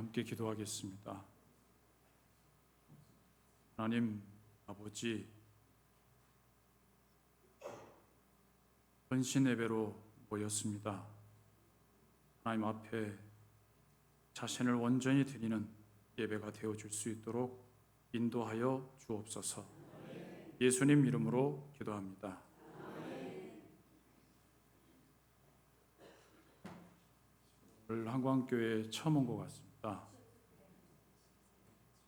함께 기도하겠습니다. 하나님 아버지, 헌신 예배로 모였습니다. 하나님 앞에 자신을 온전히 드리는 예배가 되어줄 수 있도록 인도하여 주옵소서. 예수님 이름으로 기도합니다. 오늘 한광교회에 처음 온 것 같습니다.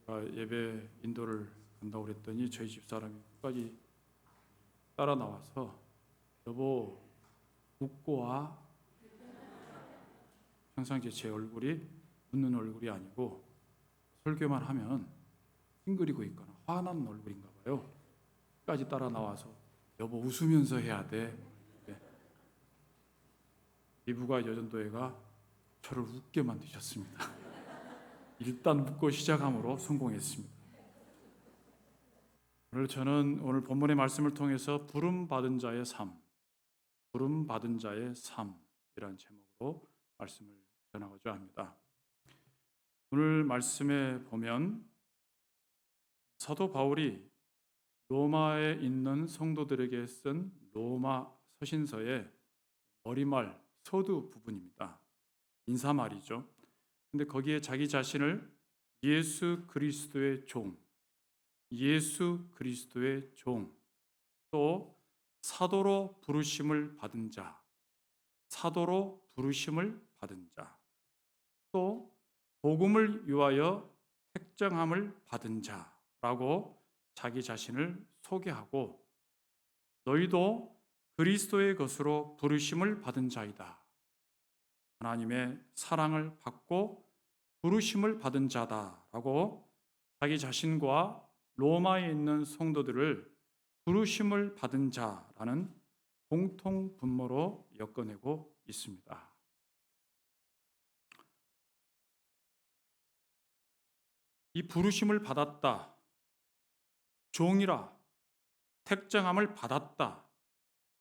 제가 예배 인도를 간다고 그랬더니 저희 집사람이 끝까지 따라 나와서 여보 웃고 와. 평상시에 제 얼굴이 웃는 얼굴이 아니고 설교만 하면 찡그리고 있거나 화난 얼굴인가 봐요. 끝까지 따라 나와서 여보 웃으면서 해야 돼. 이부가 여전도회가 저를 웃게 만드셨습니다. 일단 웃고 시작함으로 성공했습니다. 오늘 본문의 말씀을 통해서 부름받은 자의 삶, 부름받은 자의 삶이라는 제목으로 말씀을 전하고자 합니다. 오늘 말씀에 보면 사도 바울이 로마에 있는 성도들에게 쓴 로마 서신서의 머리말 서두 부분입니다. 인사말이죠. 근데 거기에 자기 자신을 예수 그리스도의 종, 예수 그리스도의 종, 또 사도로 부르심을 받은 자, 사도로 부르심을 받은 자, 또 복음을 위하여 택정함을 받은 자라고 자기 자신을 소개하고 너희도 그리스도의 것으로 부르심을 받은 자이다. 하나님의 사랑을 받고 부르심을 받은 자다라고 자기 자신과 로마에 있는 성도들을 부르심을 받은 자라는 공통 분모로 엮어내고 있습니다. 이 부르심을 받았다, 종이라, 택정함을 받았다,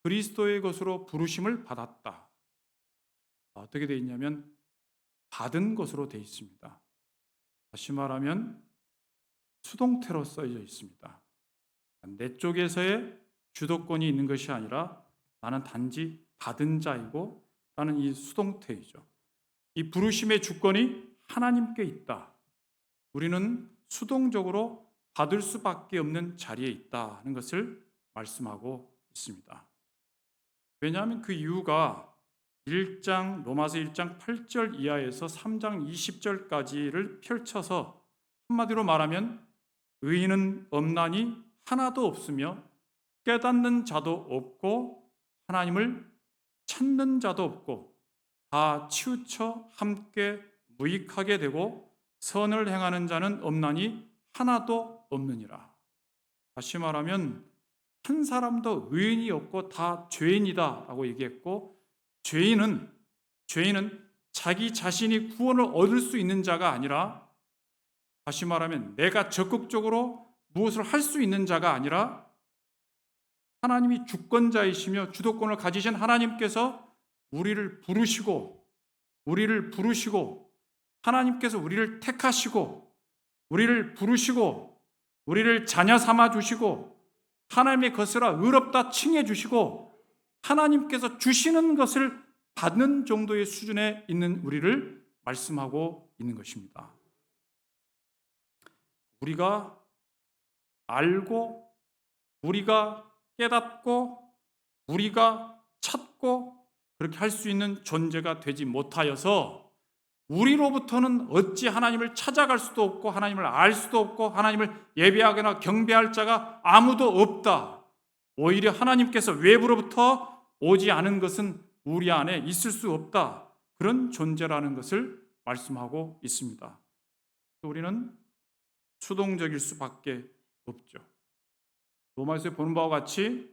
그리스도의 것으로 부르심을 받았다. 어떻게 되어 있냐면 받은 것으로 되어 있습니다. 다시 말하면 수동태로 써져 있습니다. 내 쪽에서의 주도권이 있는 것이 아니라 나는 단지 받은 자이고 라는 이 수동태이죠. 이 부르심의 주권이 하나님께 있다. 우리는 수동적으로 받을 수밖에 없는 자리에 있다는 것을 말씀하고 있습니다. 왜냐하면 그 이유가 로마서 1장 8절 이하에서 3장 20절까지를 펼쳐서 한마디로 말하면 의인은 없나니 하나도 없으며 깨닫는 자도 없고 하나님을 찾는 자도 없고 다 치우쳐 함께 무익하게 되고 선을 행하는 자는 없나니 하나도 없느니라. 다시 말하면 한 사람도 의인이 없고 다 죄인이다 라고 얘기했고 죄인은 자기 자신이 구원을 얻을 수 있는 자가 아니라 다시 말하면 내가 적극적으로 무엇을 할 수 있는 자가 아니라 하나님이 주권자이시며 주도권을 가지신 하나님께서 우리를 부르시고 하나님께서 우리를 택하시고 우리를 부르시고 우리를 자녀 삼아 주시고 하나님의 것이라 의롭다 칭해 주시고 하나님께서 주시는 것을 받는 정도의 수준에 있는 우리를 말씀하고 있는 것입니다. 우리가 알고 우리가 깨닫고 우리가 찾고 그렇게 할 수 있는 존재가 되지 못하여서 우리로부터는 어찌 하나님을 찾아갈 수도 없고 하나님을 알 수도 없고 하나님을 예배하거나 경배할 자가 아무도 없다. 오히려 하나님께서 외부로부터 오지 않은 것은 우리 안에 있을 수 없다. 그런 존재라는 것을 말씀하고 있습니다. 우리는 수동적일 수밖에 없죠. 로마서에 보는 바와 같이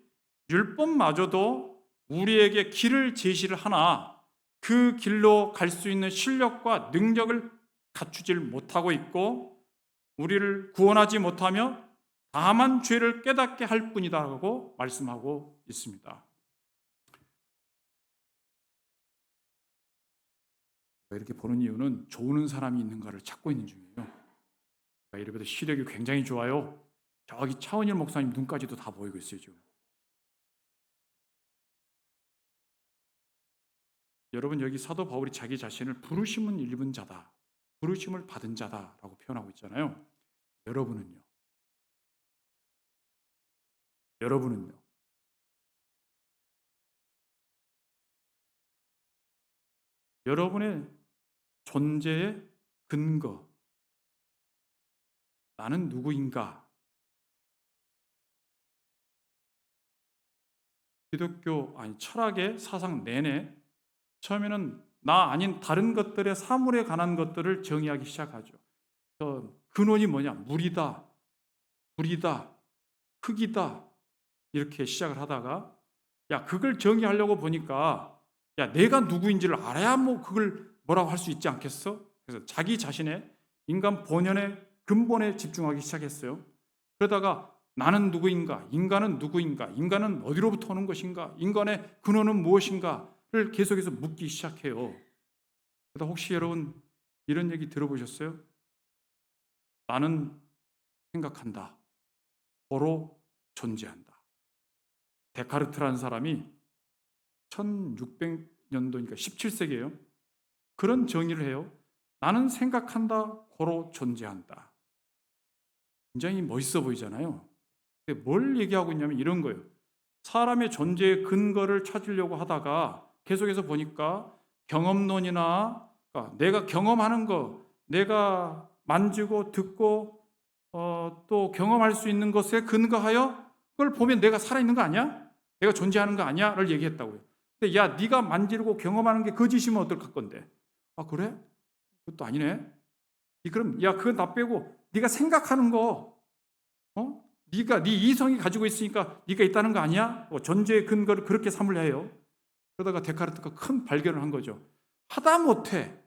율법마저도 우리에게 길을 제시를 하나 그 길로 갈 수 있는 실력과 능력을 갖추질 못하고 있고 우리를 구원하지 못하며 다만 죄를 깨닫게 할 뿐이다라고 말씀하고 있습니다. 이렇게 보는 이유는 좋은 사람이 있는가를 찾고 있는 중이에요. 이래봬도 시력이 굉장히 좋아요. 저기 차은일 목사님 눈까지도 다 보이고 있어요 지금. 여러분, 여기 사도 바울이 자기 자신을 부르심은 입은 자다, 부르심을 받은 자다라고 표현하고 있잖아요. 여러분은요? 여러분은요? 여러분의 존재의 근거, 나는 누구인가? 기독교 철학의 사상 내내 처음에는 나 아닌 다른 것들의 사물에 관한 것들을 정의하기 시작하죠. 근원이 뭐냐? 물이다, 불이다, 흙이다, 이렇게 시작을 하다가 그걸 정의하려고 보니까 내가 누구인지를 알아야 그걸 뭐라고 할 수 있지 않겠어? 그래서 자기 자신의 인간 본연의 근본에 집중하기 시작했어요. 그러다가 나는 누구인가? 인간은 누구인가? 인간은 어디로부터 오는 것인가? 인간의 근원은 무엇인가를 계속해서 묻기 시작해요. 그러다 혹시 여러분 이런 얘기 들어보셨어요? 나는 생각한다. 고로 존재한다. 데카르트라는 사람이 1600년도니까 17세기예요. 그런 정의를 해요. 나는 생각한다. 고로 존재한다. 굉장히 멋있어 보이잖아요. 근데 뭘 얘기하고 있냐면 이런 거예요. 사람의 존재의 근거를 찾으려고 하다가 계속해서 보니까 경험론이나 내가 경험하는 거, 내가 만지고 듣고 또 경험할 수 있는 것에 근거하여 그걸 보면 내가 살아있는 거 아니야? 내가 존재하는 거 아니야? 를 얘기했다고요. 근데 네가 만지고 경험하는 게 거짓이면 어떡할 건데? 그래? 그것도 아니네. 그럼 그건 다 빼고 네가 생각하는 거, 네가 네 이성이 가지고 있으니까 네가 있다는 거 아니야? 존재의 근거를 그렇게 삼으려 해요. 그러다가 데카르트가 큰 발견을 한 거죠. 하다못해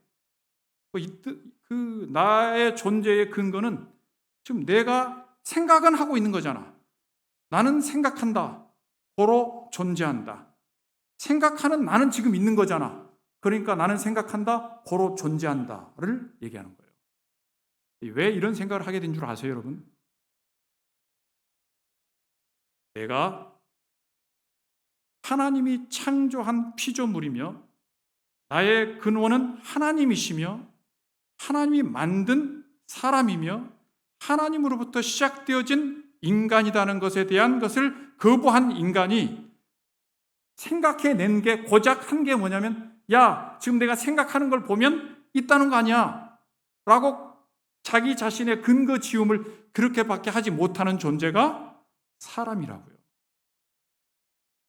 그 나의 존재의 근거는 지금 내가 생각은 하고 있는 거잖아. 나는 생각한다. 고로 존재한다. 생각하는 나는 지금 있는 거잖아. 그러니까 나는 생각한다. 고로 존재한다를 얘기하는 거예요. 왜 이런 생각을 하게 된 줄 아세요, 여러분? 내가 하나님이 창조한 피조물이며 나의 근원은 하나님이시며 하나님이 만든 사람이며 하나님으로부터 시작되어진 인간이라는 것에 대한 것을 거부한 인간이 생각해낸 게 고작 한 게 뭐냐면 지금 내가 생각하는 걸 보면 있다는 거 아니야 라고 자기 자신의 근거 지음을 그렇게밖에 하지 못하는 존재가 사람이라고요.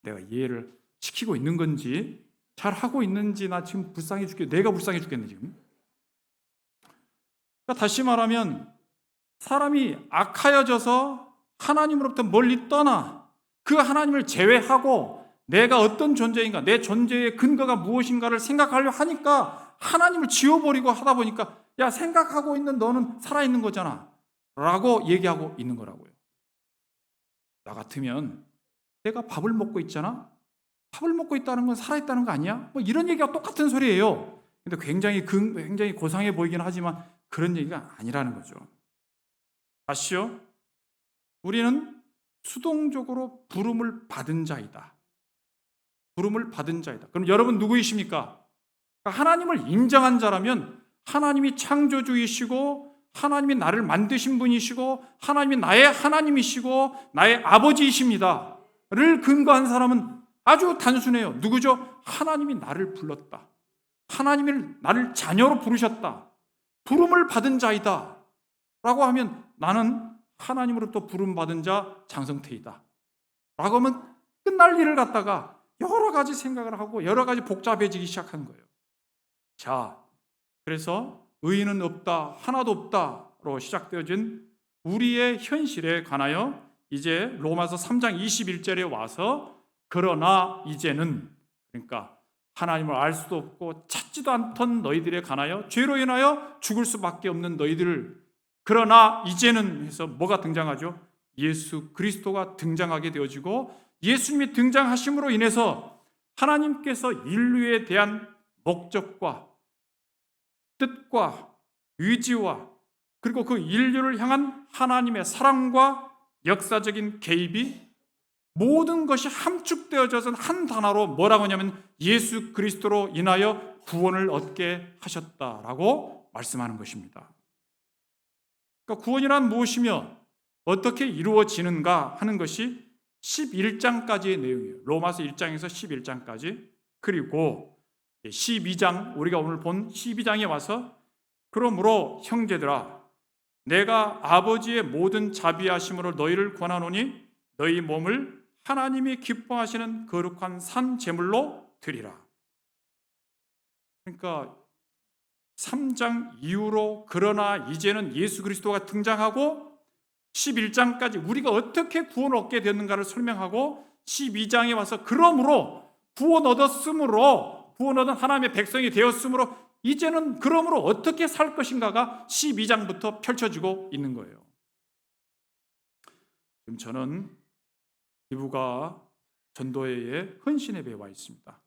내가 이해를 시키고 있는 건지 잘 하고 있는지 나 지금 불쌍해 죽겠네. 내가 불쌍해 죽겠네 지금. 그러니까 다시 말하면 사람이 악하여져서 하나님으로부터 멀리 떠나 그 하나님을 제외하고 내가 어떤 존재인가, 내 존재의 근거가 무엇인가를 생각하려 하니까 하나님을 지워버리고 하다 보니까 생각하고 있는 너는 살아있는 거잖아 라고 얘기하고 있는 거라고요. 나 같으면 내가 밥을 먹고 있잖아? 밥을 먹고 있다는 건 살아있다는 거 아니야? 이런 얘기가 똑같은 소리예요. 근데 굉장히 고상해 보이긴 하지만 그런 얘기가 아니라는 거죠. 다시요. 우리는 수동적으로 부름을 받은 자이다. 부름을 받은 자이다. 그럼 여러분 누구이십니까? 하나님을 인정한 자라면 하나님이 창조주이시고 하나님이 나를 만드신 분이시고 하나님이 나의 하나님이시고 나의 아버지이십니다. 를 근거한 사람은 아주 단순해요. 누구죠? 하나님이 나를 불렀다. 하나님이 나를 자녀로 부르셨다. 부름을 받은 자이다. 라고 하면 나는 하나님으로부터 부름받은 자 장성태이다. 라고 하면 끝날 일을 갖다가 여러 가지 생각을 하고 여러 가지 복잡해지기 시작한 거예요. 그래서 의인은 없다, 하나도 없다로 시작되어진 우리의 현실에 관하여 이제 로마서 3장 21절에 와서 그러나 이제는, 그러니까 하나님을 알 수도 없고 찾지도 않던 너희들에 관하여 죄로 인하여 죽을 수밖에 없는 너희들을, 그러나 이제는 해서 뭐가 등장하죠? 예수 그리스도가 등장하게 되어지고 예수님이 등장하심으로 인해서 하나님께서 인류에 대한 목적과 뜻과 의지와 그리고 그 인류를 향한 하나님의 사랑과 역사적인 개입이 모든 것이 함축되어져서 한 단어로 뭐라고 하냐면 예수 그리스도로 인하여 구원을 얻게 하셨다라고 말씀하는 것입니다. 그러니까 구원이란 무엇이며 어떻게 이루어지는가 하는 것이 11장까지의 내용이에요. 로마서 1장에서 11장까지. 그리고 12장, 우리가 오늘 본 12장에 와서 그러므로 형제들아 내가 아버지의 모든 자비하심으로 너희를 권하노니 너희 몸을 하나님이 기뻐하시는 거룩한 산 제물로 드리라. 그러니까 3장 이후로 그러나 이제는 예수 그리스도가 등장하고 11장까지 우리가 어떻게 구원을 얻게 됐는가를 설명하고 12장에 와서 그러므로 구원 얻었으므로 구원 얻은 하나님의 백성이 되었으므로 이제는 그러므로 어떻게 살 것인가가 12장부터 펼쳐지고 있는 거예요. 지금 저는 기부가 전도회의 헌신예배에 와 있습니다.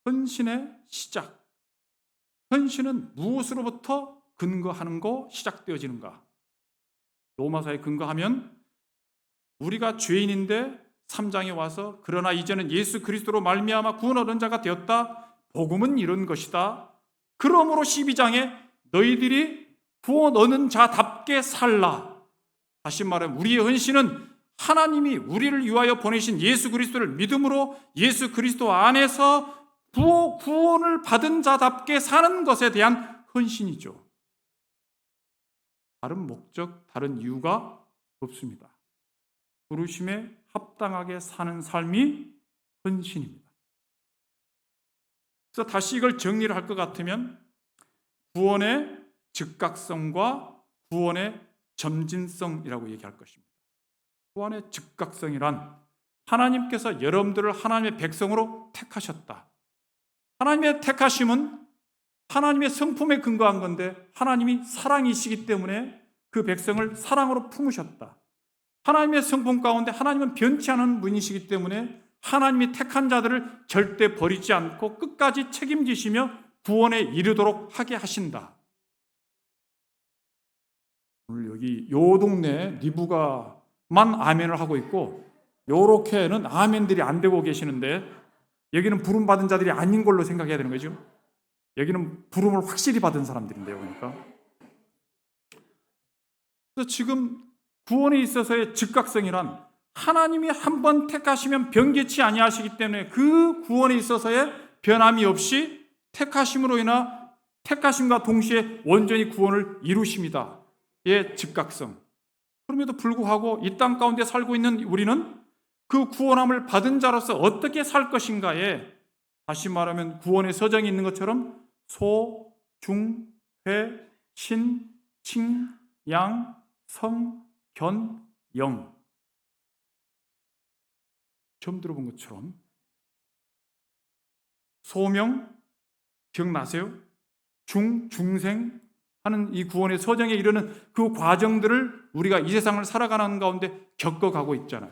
헌신의 시작. 헌신은 무엇으로부터 근거하는 거 시작되어지는가? 로마서에 근거하면 우리가 죄인인데 3장에 와서 그러나 이제는 예수 그리스도로 말미암아 구원 얻은 자가 되었다. 복음은 이런 것이다. 그러므로 12장에 너희들이 구원 얻는 자답게 살라. 다시 말하면 우리의 헌신은 하나님이 우리를 위하여 보내신 예수 그리스도를 믿음으로 예수 그리스도 안에서 구원을 받은 자답게 사는 것에 대한 헌신이죠. 다른 목적, 다른 이유가 없습니다. 부르심에 합당하게 사는 삶이 헌신입니다. 그래서 다시 이걸 정리를 할 것 같으면 구원의 즉각성과 구원의 점진성이라고 얘기할 것입니다. 구원의 즉각성이란 하나님께서 여러분들을 하나님의 백성으로 택하셨다. 하나님의 택하심은 하나님의 성품에 근거한 건데 하나님이 사랑이시기 때문에 그 백성을 사랑으로 품으셨다. 하나님의 성품 가운데 하나님은 변치 않은 분이시기 때문에 하나님이 택한 자들을 절대 버리지 않고 끝까지 책임지시며 구원에 이르도록 하게 하신다. 오늘 여기 요 동네 리브가만 아멘을 하고 있고 요렇게는 아멘들이 안 되고 계시는데 여기는 부름 받은 자들이 아닌 걸로 생각해야 되는 거죠. 여기는 부름을 확실히 받은 사람들인데요. 그러니까 그래서 지금 구원에 있어서의 즉각성이란 하나님이 한 번 택하시면 변개치 아니하시기 때문에 그 구원에 있어서의 변함이 없이 택하심으로 인한 택하심과 동시에 온전히 구원을 이루심이다의 즉각성. 그럼에도 불구하고 이 땅 가운데 살고 있는 우리는 그 구원함을 받은 자로서 어떻게 살 것인가에 다시 말하면 구원의 서정이 있는 것처럼 소, 중, 회, 신, 칭, 양, 성, 견, 영. 처음 들어본 것처럼 소명, 기억나세요? 중생 하는 이 구원의 서정에 이르는 그 과정들을 우리가 이 세상을 살아가는 가운데 겪어가고 있잖아요.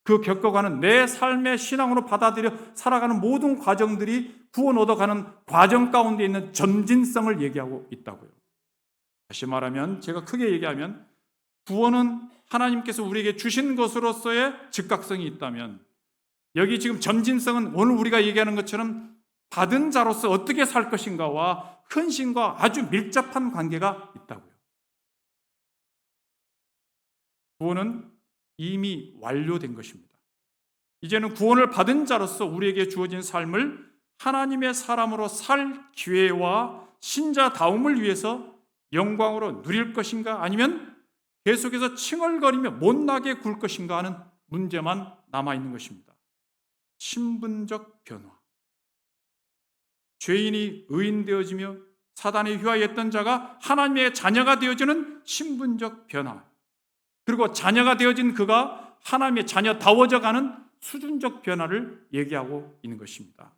그 겪어가는 내 삶의 신앙으로 받아들여 살아가는 모든 과정들이 구원 얻어가는 과정 가운데 있는 점진성을 얘기하고 있다고요. 다시 말하면 제가 크게 얘기하면 구원은 하나님께서 우리에게 주신 것으로서의 즉각성이 있다면 여기 지금 점진성은 오늘 우리가 얘기하는 것처럼 받은 자로서 어떻게 살 것인가와 헌신과 아주 밀접한 관계가 있다고요. 구원은 이미 완료된 것입니다. 이제는 구원을 받은 자로서 우리에게 주어진 삶을 하나님의 사람으로 살 기회와 신자다움을 위해서 영광으로 누릴 것인가 아니면 계속해서 칭얼거리며 못나게 굴 것인가 하는 문제만 남아있는 것입니다. 신분적 변화. 죄인이 의인 되어지며 사단에 휘하였던 자가 하나님의 자녀가 되어지는 신분적 변화. 그리고 자녀가 되어진 그가 하나님의 자녀다워져가는 수준적 변화를 얘기하고 있는 것입니다.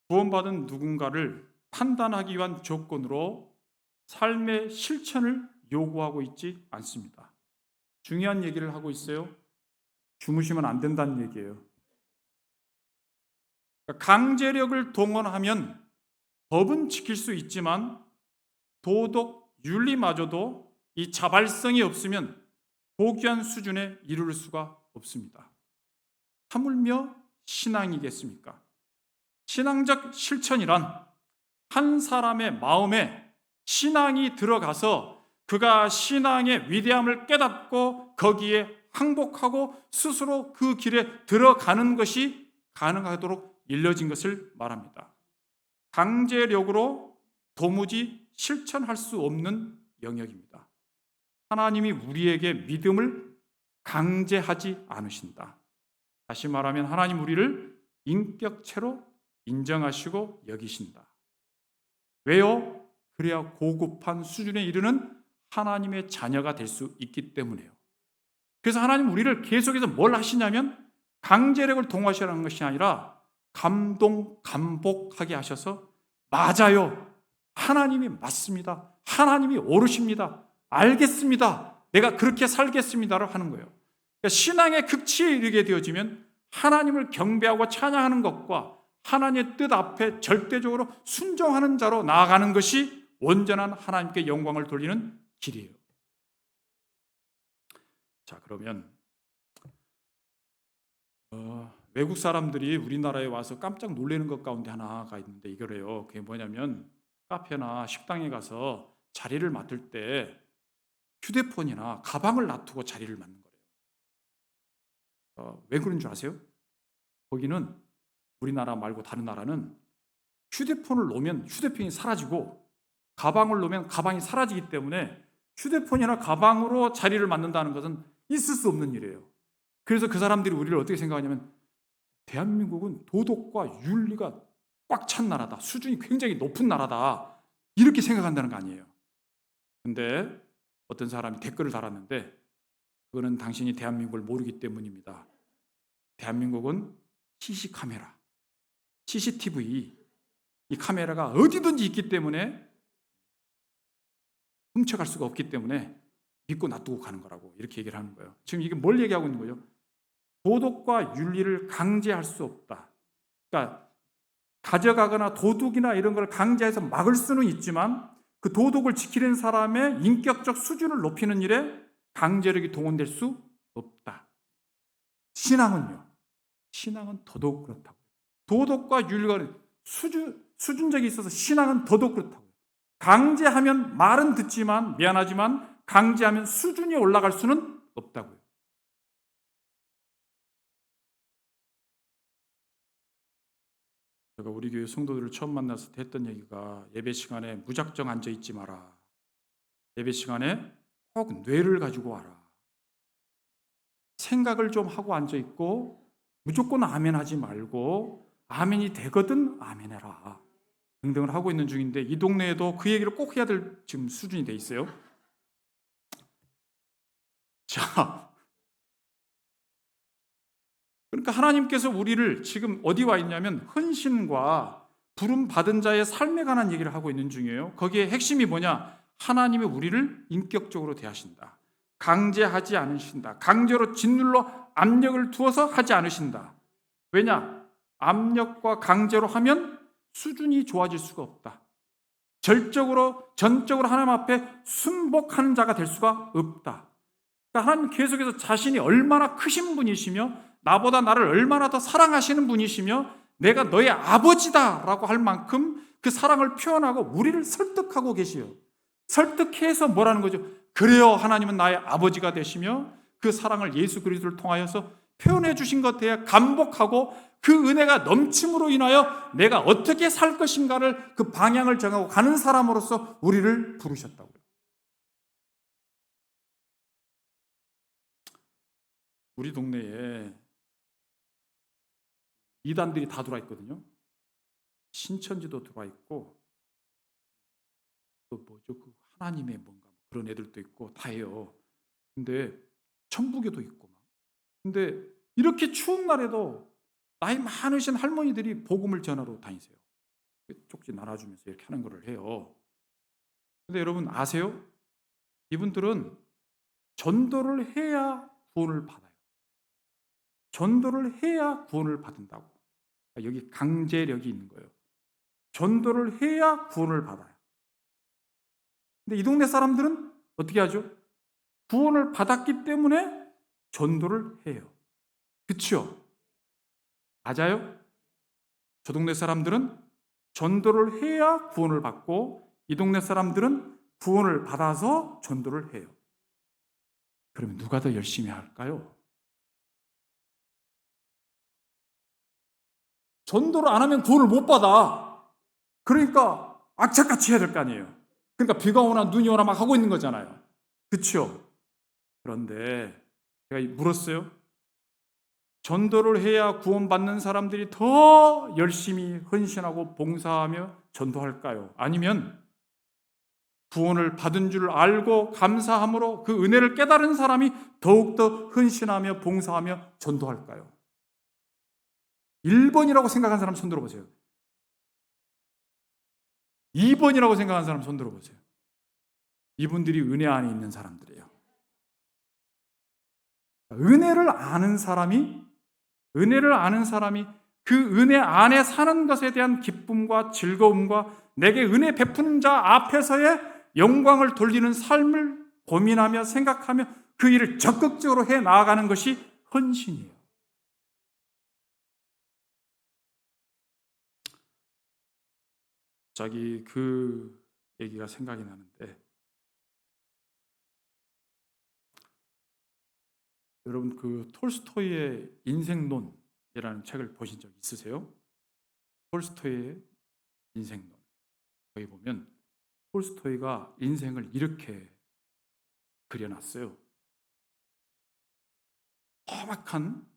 구원받은 누군가를 판단하기 위한 조건으로 삶의 실천을 요구하고 있지 않습니다. 중요한 얘기를 하고 있어요. 주무시면 안 된다는 얘기예요. 강제력을 동원하면 법은 지킬 수 있지만 도덕, 윤리마저도 이 자발성이 없으면 고귀한 수준에 이를 수가 없습니다. 하물며 신앙이겠습니까? 신앙적 실천이란 한 사람의 마음에 신앙이 들어가서 그가 신앙의 위대함을 깨닫고 거기에 항복하고 스스로 그 길에 들어가는 것이 가능하도록 일러진 것을 말합니다. 강제력으로 도무지 실천할 수 없는 영역입니다. 하나님이 우리에게 믿음을 강제하지 않으신다. 다시 말하면 하나님 우리를 인격체로 인정하시고 여기신다. 왜요? 그래야 고급한 수준에 이르는 하나님의 자녀가 될 수 있기 때문에요. 그래서 하나님 우리를 계속해서 뭘 하시냐면 강제력을 동원하시라는 것이 아니라 감복하게 하셔서 맞아요. 하나님이 맞습니다. 하나님이 옳으십니다. 알겠습니다. 내가 그렇게 살겠습니다를 하는 거예요. 그러니까 신앙의 극치에 이르게 되어지면 하나님을 경배하고 찬양하는 것과 하나님의 뜻 앞에 절대적으로 순종하는 자로 나아가는 것이 온전한 하나님께 영광을 돌리는 길이에요. 자, 그러면 외국 사람들이 우리나라에 와서 깜짝 놀라는 것 가운데 하나가 있는데 이거래요. 그게 뭐냐면 카페나 식당에 가서 자리를 맡을 때 휴대폰이나 가방을 놔두고 자리를 맡는 거래요. 왜 그런 줄 아세요? 거기는 우리나라 말고 다른 나라는 휴대폰을 놓으면 휴대폰이 사라지고 가방을 놓으면 가방이 사라지기 때문에 휴대폰이나 가방으로 자리를 맡는다는 것은 있을 수 없는 일이에요. 그래서 그 사람들이 우리를 어떻게 생각하냐면 대한민국은 도덕과 윤리가 꽉 찬 나라다. 수준이 굉장히 높은 나라다. 이렇게 생각한다는 거 아니에요. 근데 어떤 사람이 댓글을 달았는데 그거는 당신이 대한민국을 모르기 때문입니다. 대한민국은 CC카메라, CCTV 이 카메라가 어디든지 있기 때문에 훔쳐갈 수가 없기 때문에 믿고 놔두고 가는 거라고 이렇게 얘기를 하는 거예요. 지금 이게 뭘 얘기하고 있는 거죠? 도덕과 윤리를 강제할 수 없다. 그러니까 가져가거나 도둑이나 이런 걸 강제해서 막을 수는 있지만 그 도덕을 지키는 사람의 인격적 수준을 높이는 일에 강제력이 동원될 수 없다. 신앙은요. 신앙은 더더욱 그렇다고. 도덕과 윤리가 수준적이 있어서 신앙은 더더욱 그렇다고. 강제하면 말은 듣지만 미안하지만 강제하면 수준이 올라갈 수는 없다고요. 제가 우리 교회 성도들을 처음 만났을 때 했던 얘기가 예배 시간에 무작정 앉아 있지 마라. 예배 시간에 꼭 뇌를 가지고 와라. 생각을 좀 하고 앉아 있고 무조건 아멘 하지 말고 아멘이 되거든 아멘해라. 등등을 하고 있는 중인데 이 동네에도 그 얘기를 꼭 해야 될 지금 수준이 돼 있어요. 자, 그러니까 하나님께서 우리를 지금 어디 와 있냐면 헌신과 부름 받은 자의 삶에 관한 얘기를 하고 있는 중이에요. 거기에 핵심이 뭐냐? 하나님이 우리를 인격적으로 대하신다. 강제하지 않으신다. 강제로 짓눌러 압력을 두어서 하지 않으신다. 왜냐? 압력과 강제로 하면 수준이 좋아질 수가 없다. 전적으로 하나님 앞에 순복하는 자가 될 수가 없다. 그러니까 하나님 계속해서 자신이 얼마나 크신 분이시며 나보다 나를 얼마나 더 사랑하시는 분이시며 내가 너의 아버지다라고 할 만큼 그 사랑을 표현하고 우리를 설득하고 계시요. 설득해서 뭐라는 거죠? 그래요, 하나님은 나의 아버지가 되시며 그 사랑을 예수 그리스도를 통하여서 표현해 주신 것에 감복하고 그 은혜가 넘침으로 인하여 내가 어떻게 살 것인가를 그 방향을 정하고 가는 사람으로서 우리를 부르셨다고요. 우리 동네에 이단들이 다 들어와 있거든요. 신천지도 들어와 있고 또 뭐죠? 그 하나님의 뭔가 그런 애들도 있고 다 해요. 근데 천부교도 있고 막. 근데 이렇게 추운 날에도 나이 많으신 할머니들이 복음을 전하러 다니세요. 쪽지 나눠주면서 이렇게 하는 거를 해요. 근데 여러분 아세요? 이분들은 전도를 해야 구원을 받아요. 전도를 해야 구원을 받는다고. 여기 강제력이 있는 거예요. 전도를 해야 구원을 받아요. 근데 이 동네 사람들은 어떻게 하죠? 구원을 받았기 때문에 전도를 해요. 그렇죠? 맞아요? 저 동네 사람들은 전도를 해야 구원을 받고 이 동네 사람들은 구원을 받아서 전도를 해요. 그러면 누가 더 열심히 할까요? 전도를 안 하면 구원을 못 받아. 그러니까 악착같이 해야 될 거 아니에요. 그러니까 비가 오나 눈이 오나 막 하고 있는 거잖아요. 그렇죠? 그런데 제가 물었어요. 전도를 해야 구원받는 사람들이 더 열심히 헌신하고 봉사하며 전도할까요? 아니면 구원을 받은 줄 알고 감사함으로 그 은혜를 깨달은 사람이 더욱더 헌신하며 봉사하며 전도할까요? 1번이라고 생각한 사람 손 들어보세요. 2번이라고 생각한 사람 손 들어보세요. 이분들이 은혜 안에 있는 사람들이에요. 은혜를 아는 사람이 그 은혜 안에 사는 것에 대한 기쁨과 즐거움과 내게 은혜 베푸는 자 앞에서의 영광을 돌리는 삶을 고민하며 생각하며 그 일을 적극적으로 해 나아가는 것이 헌신이에요. 갑자기 그 얘기가 생각이 나는데 여러분 그 톨스토이의 인생론이라는 책을 보신 적 있으세요? 톨스토이의 인생론. 거기 보면 톨스토이가 인생을 이렇게 그려놨어요. 험악한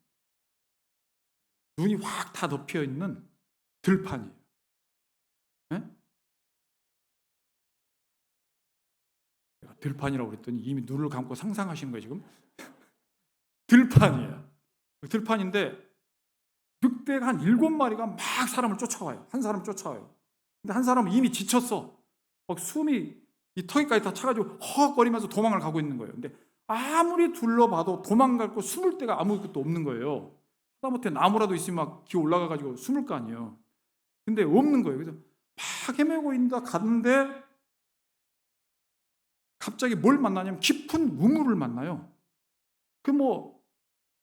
눈이 확 다 덮여 있는 들판이에요. 예? 내가 들판이라고 그랬더니 이미 눈을 감고 상상하시는 거예요, 지금? 들판이에요. 들판인데 늑대가 한 7마리가 막 사람을 쫓아와요. 한 사람을 쫓아와요. 근데 한 사람은 이미 지쳤어. 막 숨이 이 턱에까지 다 차가지고 허거리면서 도망을 가고 있는 거예요. 근데 아무리 둘러봐도 도망갈 곳 숨을 데가 아무것도 없는 거예요. 하다못해 나무라도 있으면 막 기어 올라가가지고 숨을 거 아니에요. 근데 없는 거예요. 그래서 막 헤매고 있다 갔는데 갑자기 뭘 만나냐면 깊은 우물을 만나요.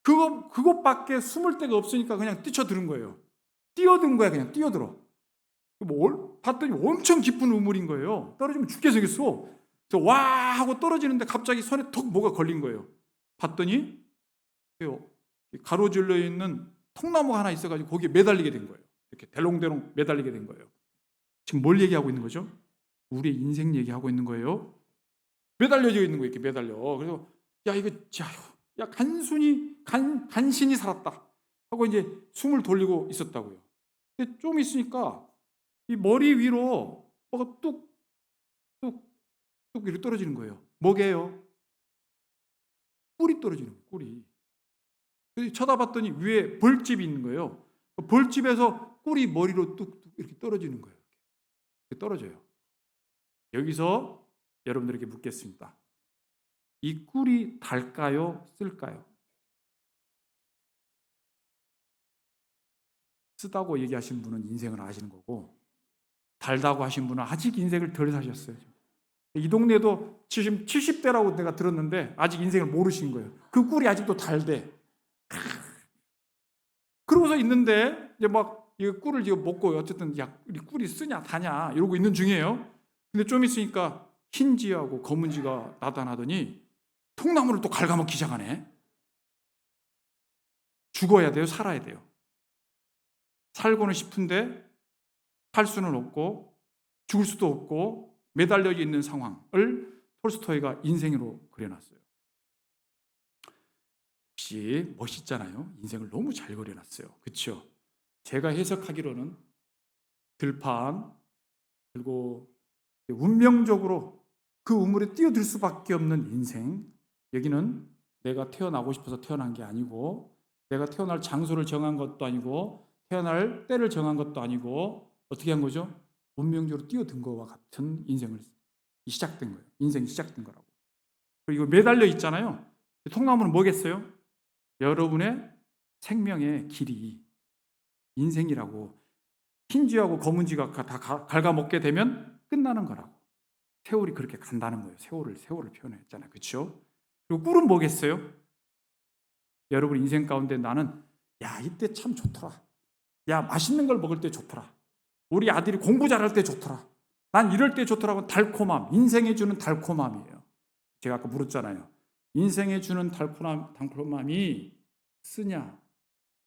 그것밖에 숨을 데가 없으니까 그냥 뛰쳐드는 거예요. 뛰어든 거야, 그냥 뛰어들어. 봤더니 엄청 깊은 우물인 거예요. 떨어지면 죽게 생겼어. 그래서 와 하고 떨어지는데 갑자기 손에 턱 뭐가 걸린 거예요. 봤더니 가로질러 있는 통나무가 하나 있어가지고 거기에 매달리게 된 거예요. 이렇게 대롱대롱 매달리게 된 거예요. 지금 뭘 얘기하고 있는 거죠? 우리의 인생 얘기하고 있는 거예요. 매달려져 있는 거예요. 이렇게 매달려. 그래서 야 이거 야 간신히 살았다 하고 이제 숨을 돌리고 있었다고요. 근데 좀 있으니까 이 머리 위로 뭐가 뚝뚝뚝 이렇게 떨어지는 거예요. 뭐게요? 꿀이 떨어지는 거예요. 꿀이. 그래서 쳐다봤더니 위에 벌집이 있는 거예요. 그 벌집에서 꿀이 머리로 뚝뚝 이렇게 떨어지는 거예요. 이렇게 떨어져요. 여기서 여러분들에게 묻겠습니다. 이 꿀이 달까요? 쓸까요? 쓰다고 얘기하신 분은 인생을 아시는 거고 달다고 하신 분은 아직 인생을 덜 사셨어요. 이 동네도 지금 70대라고 내가 들었는데 아직 인생을 모르신 거예요. 그 꿀이 아직도 달대. 그러고서 있는데 이제 막 이 꿀을 지금 먹고 어쨌든 야 이 꿀이 쓰냐 다냐 이러고 있는 중이에요. 근데 좀 있으니까 흰지하고 검은지가 나타나더니 통나무를 또 갉아먹기 시작하네. 죽어야 돼요, 살아야 돼요. 살고는 싶은데 살 수는 없고 죽을 수도 없고 매달려 있는 상황을 톨스토이가 인생으로 그려놨어요. 역시 멋있잖아요. 인생을 너무 잘 그려놨어요. 그렇죠? 제가 해석하기로는 들판 그리고 운명적으로 그 우물에 뛰어들 수밖에 없는 인생. 여기는 내가 태어나고 싶어서 태어난 게 아니고 내가 태어날 장소를 정한 것도 아니고 태어날 때를 정한 것도 아니고 어떻게 한 거죠? 운명적으로 뛰어든 것과 같은 인생을 시작된 거예요. 인생이 시작된 거라고. 그리고 매달려 있잖아요. 통나무는 뭐겠어요? 여러분의 생명의 길이 인생이라고. 흰쥐하고 검은쥐가 다 갉아먹게 되면 끝나는 거라고. 세월이 그렇게 간다는 거예요. 세월을 표현했잖아요. 그렇죠? 그리고 꿀은 뭐겠어요? 여러분 인생 가운데 나는 이때 참 좋더라. 맛있는 걸 먹을 때 좋더라. 우리 아들이 공부 잘할 때 좋더라. 난 이럴 때 좋더라고. 달콤함. 인생에 주는 달콤함이에요. 제가 아까 물었잖아요. 인생에 주는 달콤함이 쓰냐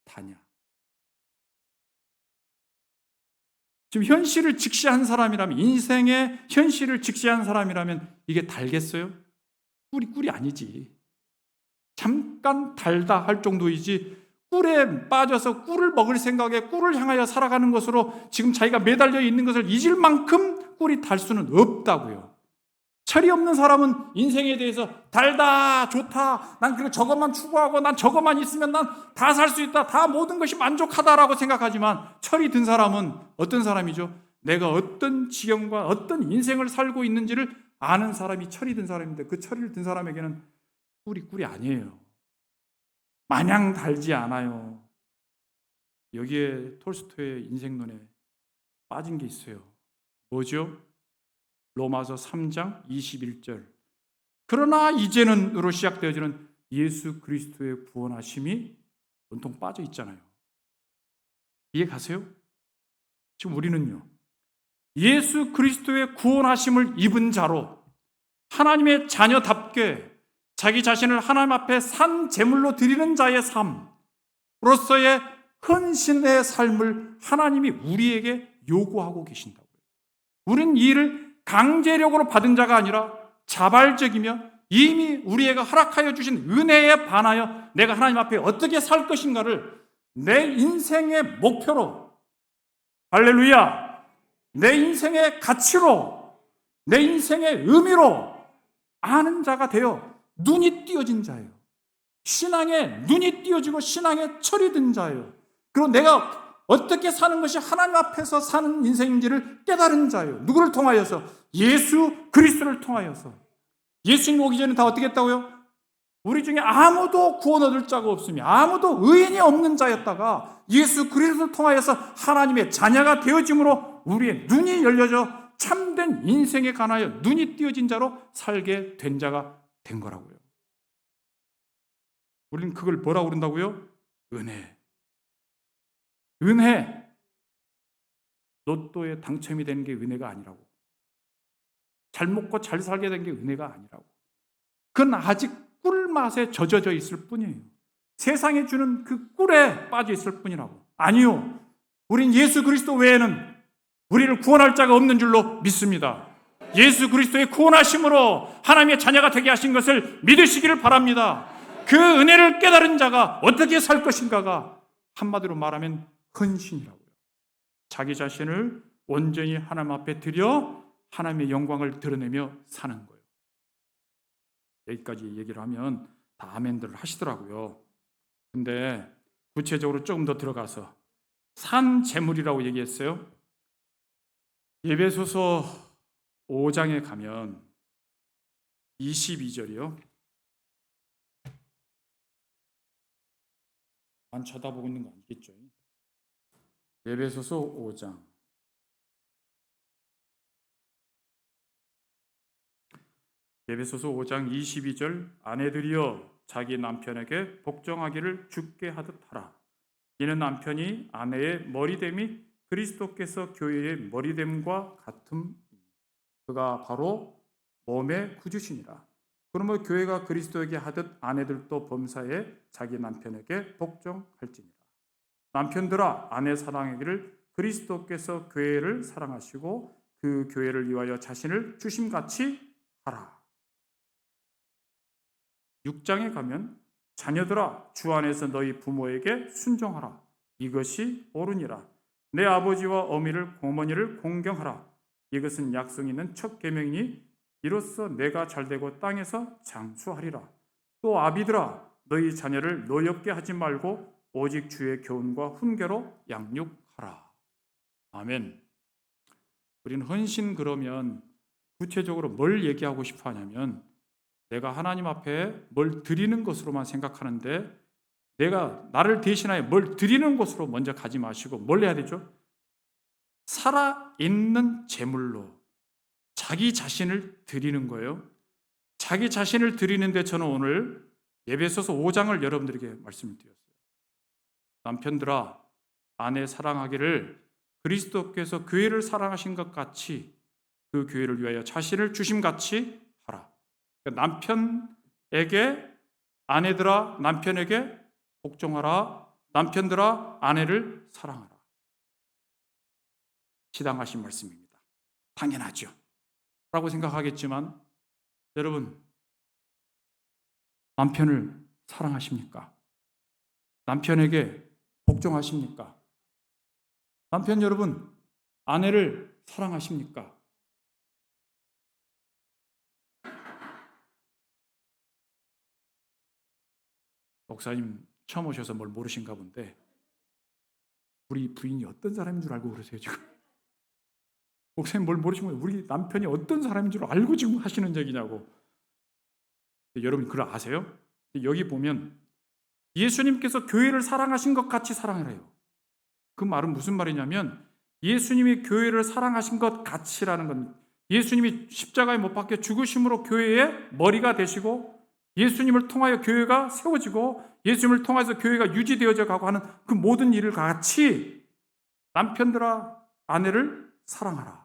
다냐. 지금 현실을 직시한 사람이라면, 인생의 현실을 직시한 사람이라면 이게 달겠어요? 꿀이 아니지. 잠깐 달다 할 정도이지, 꿀에 빠져서 꿀을 먹을 생각에 꿀을 향하여 살아가는 것으로 지금 자기가 매달려 있는 것을 잊을 만큼 꿀이 달 수는 없다고요. 철이 없는 사람은 인생에 대해서 달다, 좋다, 난 그리고 저것만 추구하고 난 저것만 있으면 난 다 살 수 있다, 다 모든 것이 만족하다라고 생각하지만, 철이 든 사람은 어떤 사람이죠? 내가 어떤 지경과 어떤 인생을 살고 있는지를 아는 사람이 철이 든 사람인데, 그 철이 든 사람에게는 꿀이 아니에요. 마냥 달지 않아요. 여기에 톨스토이의 인생론에 빠진 게 있어요. 뭐죠? 로마서 3장 21절. 그러나 이제는으로 시작되어지는 예수 그리스도의 구원하심이 온통 빠져 있잖아요. 이해 가세요? 지금 우리는요, 예수 그리스도의 구원하심을 입은 자로 하나님의 자녀답게 자기 자신을 하나님 앞에 산 제물로 드리는 자의 삶으로서의 헌신의 삶을 하나님이 우리에게 요구하고 계신다고요. 우리는 이 일을 강제력으로 받은 자가 아니라 자발적이며 이미 우리에게 허락하여 주신 은혜에 반하여 내가 하나님 앞에 어떻게 살 것인가를 내 인생의 목표로, 할렐루야, 내 인생의 가치로, 내 인생의 의미로 아는 자가 되어 눈이 띄어진 자예요. 신앙에 눈이 띄어지고 신앙에 철이 든 자예요. 그리고 내가 어떻게 사는 것이 하나님 앞에서 사는 인생인지를 깨달은 자예요. 누구를 통하여서? 예수 그리스도를 통하여서. 예수님 오기 전에 다 어떻게 했다고요? 우리 중에 아무도 구원 얻을 자가 없으며 아무도 의인이 없는 자였다가 예수 그리스도를 통하여서 하나님의 자녀가 되어짐으로 우리의 눈이 열려져 참된 인생에 관하여 눈이 띄어진 자로 살게 된 자가 된 거라고요. 우리는 그걸 뭐라고 그런다고요? 은혜. 은혜. 로또에 당첨이 되는 게 은혜가 아니라고. 잘 먹고 잘 살게 된 게 은혜가 아니라고. 그건 아직 꿀맛에 젖어져 있을 뿐이에요. 세상에 주는 그 꿀에 빠져 있을 뿐이라고. 아니요. 우린 예수 그리스도 외에는 우리를 구원할 자가 없는 줄로 믿습니다. 예수 그리스도의 구원하심으로 하나님의 자녀가 되게 하신 것을 믿으시기를 바랍니다. 그 은혜를 깨달은 자가 어떻게 살 것인가가 한마디로 말하면 헌신이라고요. 자기 자신을 온전히 하나님 앞에 드려 하나님의 영광을 드러내며 사는 거예요. 여기까지 얘기를 하면 다 아멘들을 하시더라고요. 근데 구체적으로 조금 더 들어가서 산 제물이라고 얘기했어요. 에베소서 5장에 가면 22절이요. 안 쳐다보고 있는 거 아니겠죠? 에베소서 5장. 에베소서 5장 22절. 아내들이여 자기 남편에게 복종하기를 주께 하듯 하라. 이는 남편이 아내의 머리됨이 그리스도께서 교회의 머리됨과 같음. 그가 바로 몸의 구주시니라. 그러므로 교회가 그리스도에게 하듯 아내들도 범사에 자기 남편에게 복종할지니라. 남편들아 아내 사랑하기를 그리스도께서 교회를 사랑하시고 그 교회를 위하여 자신을 주심같이 하라. 6장에 가면 자녀들아 주 안에서 너희 부모에게 순종하라. 이것이 옳으니라. 내 아버지와 어머니를 공경하라. 이것은 약속 있는 첫 계명이니 이로써 내가 잘되고 땅에서 장수하리라. 또 아비들아 너희 자녀를 노엽게 하지 말고 오직 주의 교훈과 훈계로 양육하라. 아멘. 우리는 헌신 그러면 구체적으로 뭘 얘기하고 싶어 하냐면 내가 하나님 앞에 뭘 드리는 것으로만 생각하는데 내가 나를 대신하여 뭘 드리는 곳으로 먼저 가지 마시고 뭘 해야 되죠? 살아있는 제물로 자기 자신을 드리는 거예요. 자기 자신을 드리는데 저는 오늘 에베소서 5장을 여러분들에게 말씀을 드렸어요. 남편들아 아내 사랑하기를 그리스도께서 교회를 사랑하신 것 같이 그 교회를 위하여 자신을 주심같이 하라. 남편에게 아내들아 남편에게 복종하라. 남편들아 아내를 사랑하라. 시당하신 말씀입니다. 당연하죠 라고 생각하겠지만 여러분 남편을 사랑하십니까? 남편에게 복종하십니까? 남편 여러분 아내를 사랑하십니까? 목사님 처음 오셔서 뭘 모르신가 본데 우리 부인이 어떤 사람인 줄 알고 그러세요 지금? 목사님 뭘 모르신 거예요? 우리 남편이 어떤 사람인 줄 알고 지금 하시는 얘기냐고. 여러분 그걸 아세요? 여기 보면 예수님께서 교회를 사랑하신 것 같이 사랑하래요. 그 말은 무슨 말이냐면 예수님이 교회를 사랑하신 것 같이라는 건 예수님이 십자가에 못 박혀 죽으심으로 교회의 머리가 되시고 예수님을 통하여 교회가 세워지고 예수님을 통해서 교회가 유지되어져 가고 하는 그 모든 일을 같이 남편들아 아내를 사랑하라.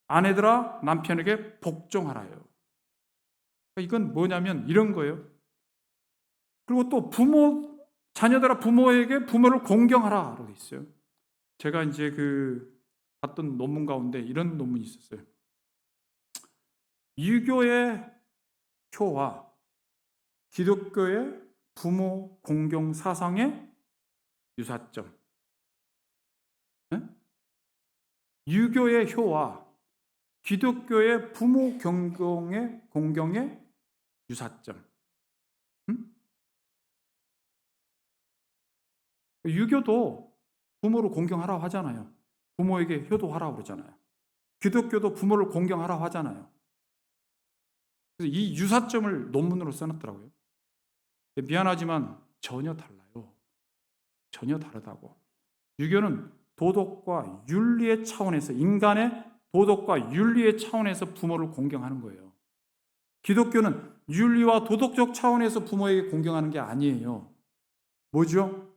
아내들아 남편에게 복종하라요. 이건 뭐냐면 이런 거예요. 그리고 또 자녀들아 부모에게 부모를 공경하라라고 있어요. 제가 이제 봤던 논문 가운데 이런 논문이 있었어요. 유교의 효와 기독교의 부모 공경 사상의 유사점. 네? 유교의 효와 기독교의 부모 공경의 유사점. 유교도 부모를 공경하라고 하잖아요. 부모에게 효도하라고 그러잖아요. 기독교도 부모를 공경하라고 하잖아요. 그래서 이 유사점을 논문으로 써놨더라고요. 미안하지만 전혀 달라요. 전혀 다르다고. 유교는 도덕과 윤리의 차원에서 인간의 도덕과 윤리의 차원에서 부모를 공경하는 거예요. 기독교는 윤리와 도덕적 차원에서 부모에게 공경하는 게 아니에요. 뭐죠?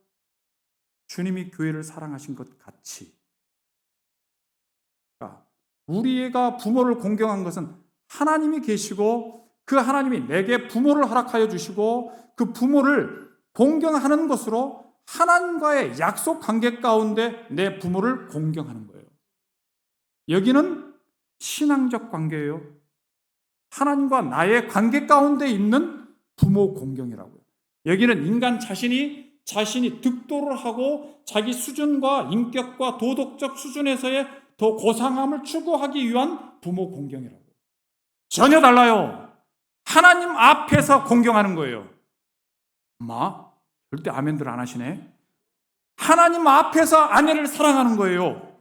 주님이 교회를 사랑하신 것 같이. 그러니까 우리가 부모를 공경한 것은 하나님이 계시고 그 하나님이 내게 부모를 허락하여 주시고 그 부모를 공경하는 것으로 하나님과의 약속 관계 가운데 내 부모를 공경하는 거예요. 여기는 신앙적 관계예요. 하나님과 나의 관계 가운데 있는 부모 공경이라고요. 여기는 인간 자신이 득도를 하고 자기 수준과 인격과 도덕적 수준에서의 더 고상함을 추구하기 위한 부모 공경이라고. 전혀 달라요. 하나님 앞에서 공경하는 거예요. 절대 아멘들 안 하시네. 하나님 앞에서 아내를 사랑하는 거예요.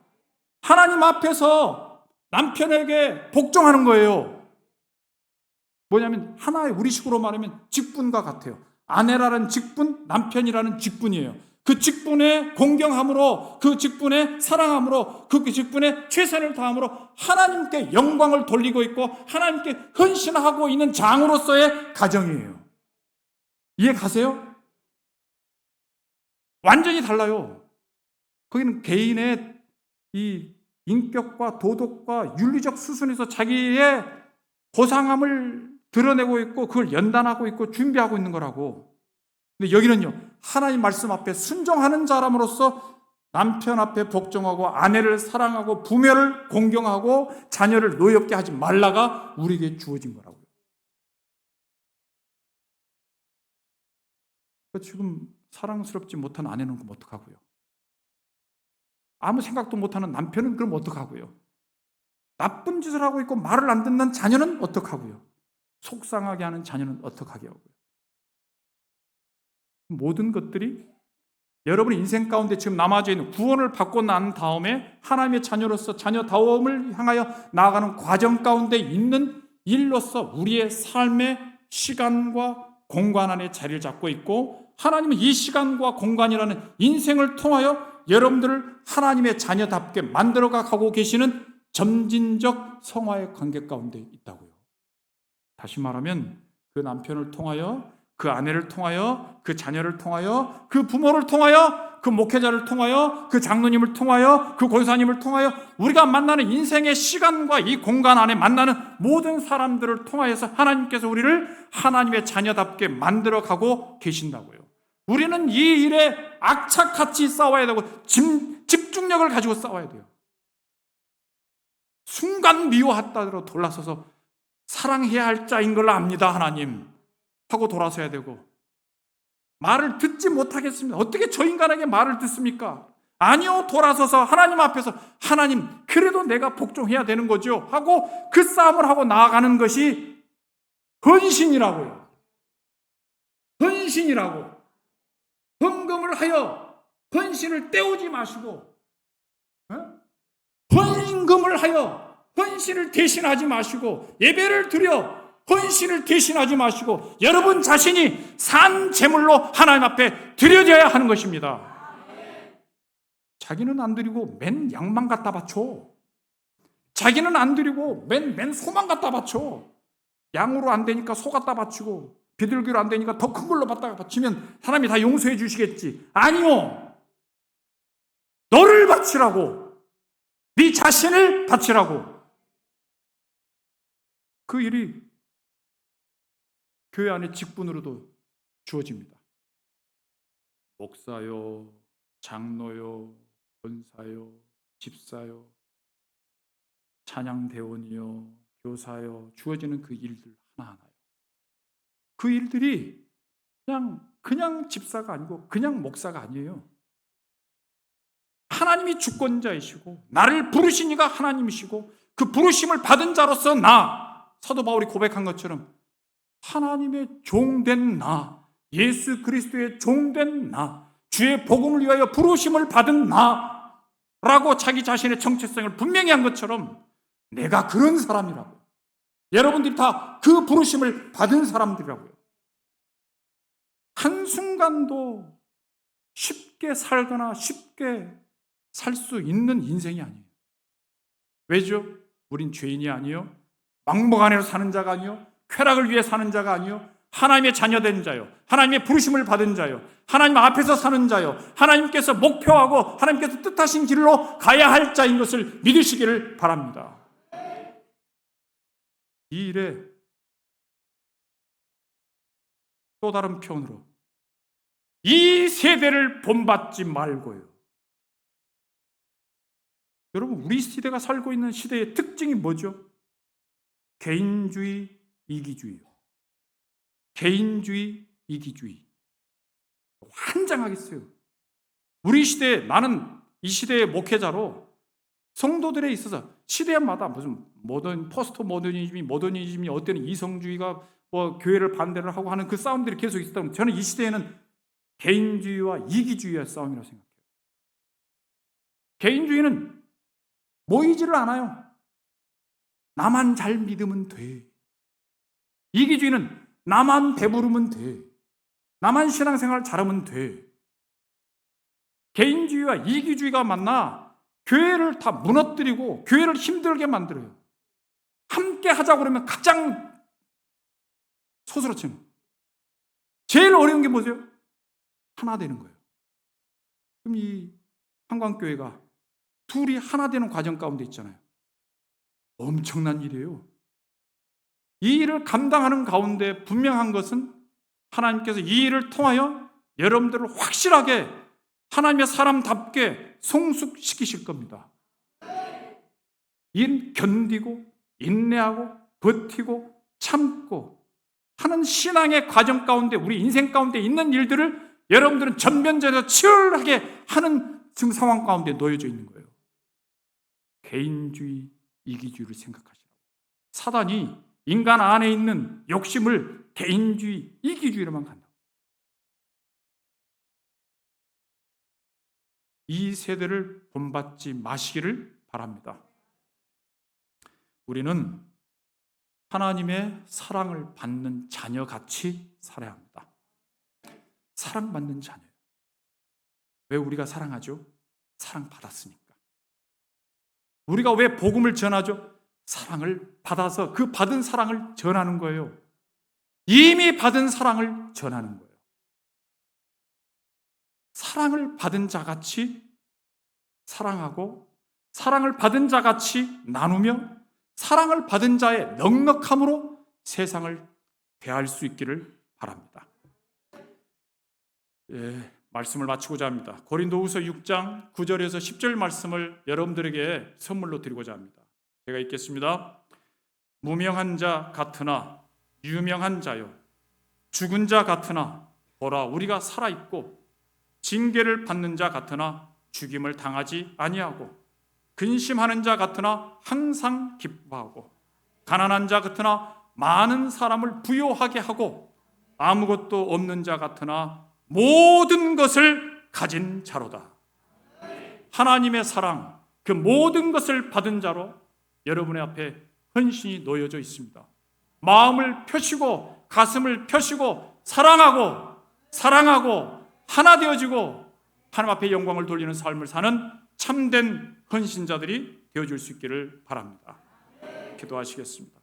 하나님 앞에서 남편에게 복종하는 거예요. 뭐냐면 하나의 우리식으로 말하면 직분과 같아요. 아내라는 직분, 남편이라는 직분이에요. 그 직분에 공경함으로, 그 직분에 사랑함으로, 그 직분에 최선을 다함으로 하나님께 영광을 돌리고 있고 하나님께 헌신하고 있는 장으로서의 가정이에요. 이해 가세요? 완전히 달라요. 거기는 개인의 이 인격과 도덕과 윤리적 수준에서 자기의 고상함을 드러내고 있고 그걸 연단하고 있고 준비하고 있는 거라고. 근데 여기는요, 하나님 말씀 앞에 순종하는 사람으로서 남편 앞에 복종하고 아내를 사랑하고 부모를 공경하고 자녀를 노엽게 하지 말라가 우리에게 주어진 거라고요. 지금 사랑스럽지 못한 아내는 그럼 어떡하고요? 아무 생각도 못하는 남편은 그럼 어떡하고요? 나쁜 짓을 하고 있고 말을 안 듣는 자녀는 어떡하고요? 속상하게 하는 자녀는 어떡하게 하고요? 모든 것들이 여러분의 인생 가운데 지금 남아져 있는 구원을 받고 난 다음에 하나님의 자녀로서 자녀다움을 향하여 나아가는 과정 가운데 있는 일로서 우리의 삶의 시간과 공간 안에 자리를 잡고 있고 하나님은 이 시간과 공간이라는 인생을 통하여 여러분들을 하나님의 자녀답게 만들어가고 계시는 점진적 성화의 관계 가운데 있다고요. 다시 말하면 그 남편을 통하여, 그 아내를 통하여, 그 자녀를 통하여, 그 부모를 통하여, 그 목회자를 통하여, 그 장로님을 통하여, 그 권사님을 통하여 우리가 만나는 인생의 시간과 이 공간 안에 만나는 모든 사람들을 통하여서 하나님께서 우리를 하나님의 자녀답게 만들어가고 계신다고요. 우리는 이 일에 악착같이 싸워야 되고 집중력을 가지고 싸워야 돼요. 순간 미워했다더라도 돌아서서 사랑해야 할 자인 걸 압니다, 하나님 하고 돌아서야 되고, 말을 듣지 못하겠습니다. 어떻게 저 인간에게 말을 듣습니까? 아니요, 돌아서서 하나님 앞에서 하나님, 그래도 내가 복종해야 되는 거죠 하고 그 싸움을 하고 나아가는 것이 헌신이라고요. 헌신이라고. 헌금을 하여 헌신을 떼우지 마시고, 헌금을 하여 헌신을 대신하지 마시고, 예배를 드려 헌신을 대신하지 마시고 여러분 자신이 산 제물로 하나님 앞에 드려져야 하는 것입니다. 자기는 안 드리고 맨 양만 갖다 바쳐. 자기는 안 드리고 맨 소만 갖다 바쳐. 양으로 안 되니까 소 갖다 바치고, 비둘기로 안 되니까 더 큰 걸로 갖다가 바치면 하나님이 다 용서해 주시겠지. 아니요, 너를 바치라고, 네 자신을 바치라고. 그 일이 교회 안에 직분으로도 주어집니다. 목사요, 장로요, 권사요, 집사요, 찬양대원이요, 교사요, 주어지는 그 일들 하나하나요. 그 일들이 그냥 집사가 아니고 그냥 목사가 아니에요. 하나님이 주권자이시고 나를 부르신 이가 하나님이시고 그 부르심을 받은 자로서 사도 바울이 고백한 것처럼 하나님의 종된 나, 예수 그리스도의 종된 나, 주의 복음을 위하여 부르심을 받은 나라고 자기 자신의 정체성을 분명히 한 것처럼 내가 그런 사람이라고. 여러분들이 다 그 부르심을 받은 사람들이라고요. 한순간도 쉽게 살거나 쉽게 살 수 있는 인생이 아니에요. 왜죠? 우린 죄인이 아니요, 망목 안에서 사는 자가 아니요, 쾌락을 위해 사는 자가 아니요, 하나님의 자녀된 자요, 하나님의 부르심을 받은 자요, 하나님 앞에서 사는 자요, 하나님께서 목표하고 하나님께서 뜻하신 길로 가야 할 자인 것을 믿으시기를 바랍니다. 이 일에 또 다른 표현으로 이 세대를 본받지 말고요. 여러분, 우리 시대가 살고 있는 시대의 특징이 뭐죠? 개인주의, 이기주의요. 개인주의, 이기주의. 환장하겠어요. 우리 시대에, 나는 이 시대의 목회자로 성도들에 있어서 시대마다 무슨 포스트 모더니즘이 어때는 이성주의가 교회를 반대를 하고 하는 그 싸움들이 계속 있었다면, 저는 이 시대에는 개인주의와 이기주의의 싸움이라고 생각해요. 개인주의는 모이지를 않아요. 나만 잘 믿으면 돼. 이기주의는 나만 배부르면 돼. 나만 신앙생활 잘하면 돼. 개인주의와 이기주의가 만나 교회를 다 무너뜨리고 교회를 힘들게 만들어요. 함께 하자고 그러면 가장 소스러치는, 제일 어려운 게 뭐죠? 하나 되는 거예요. 그럼 이 한광교회가 둘이 하나 되는 과정 가운데 있잖아요. 엄청난 일이에요. 이 일을 감당하는 가운데 분명한 것은 하나님께서 이 일을 통하여 여러분들을 확실하게 하나님의 사람답게 성숙시키실 겁니다. 일 견디고 인내하고 버티고 참고 하는 신앙의 과정 가운데, 우리 인생 가운데 있는 일들을 여러분들은 전면전에서 치열하게 하는 지금 상황 가운데 놓여져 있는 거예요. 개인주의, 이기주의를 생각하시라고. 사단이 인간 안에 있는 욕심을 개인주의, 이기주의로만 간다. 이 세대를 본받지 마시기를 바랍니다. 우리는 하나님의 사랑을 받는 자녀같이 살아야 합니다. 사랑받는 자녀예요. 왜 우리가 사랑하죠? 사랑받았으니까. 우리가 왜 복음을 전하죠? 사랑을 받아서 그 받은 사랑을 전하는 거예요. 이미 받은 사랑을 전하는 거예요. 사랑을 받은 자같이 사랑하고 사랑을 받은 자같이 나누며 사랑을 받은 자의 넉넉함으로 세상을 대할 수 있기를 바랍니다. 말씀을 마치고자 합니다. 고린도후서 6장 9절에서 10절 말씀을 여러분들에게 선물로 드리고자 합니다. 제가 읽겠습니다. 무명한 자 같으나 유명한 자요, 죽은 자 같으나 보라 우리가 살아있고, 징계를 받는 자 같으나 죽임을 당하지 아니하고, 근심하는 자 같으나 항상 기뻐하고, 가난한 자 같으나 많은 사람을 부요하게 하고, 아무것도 없는 자 같으나 모든 것을 가진 자로다. 하나님의 사랑, 그 모든 것을 받은 자로 여러분의 앞에 헌신이 놓여져 있습니다. 마음을 펴시고 가슴을 펴시고 사랑하고 하나 되어지고 하나님 앞에 영광을 돌리는 삶을 사는 참된 헌신자들이 되어줄 수 있기를 바랍니다. 기도하시겠습니다.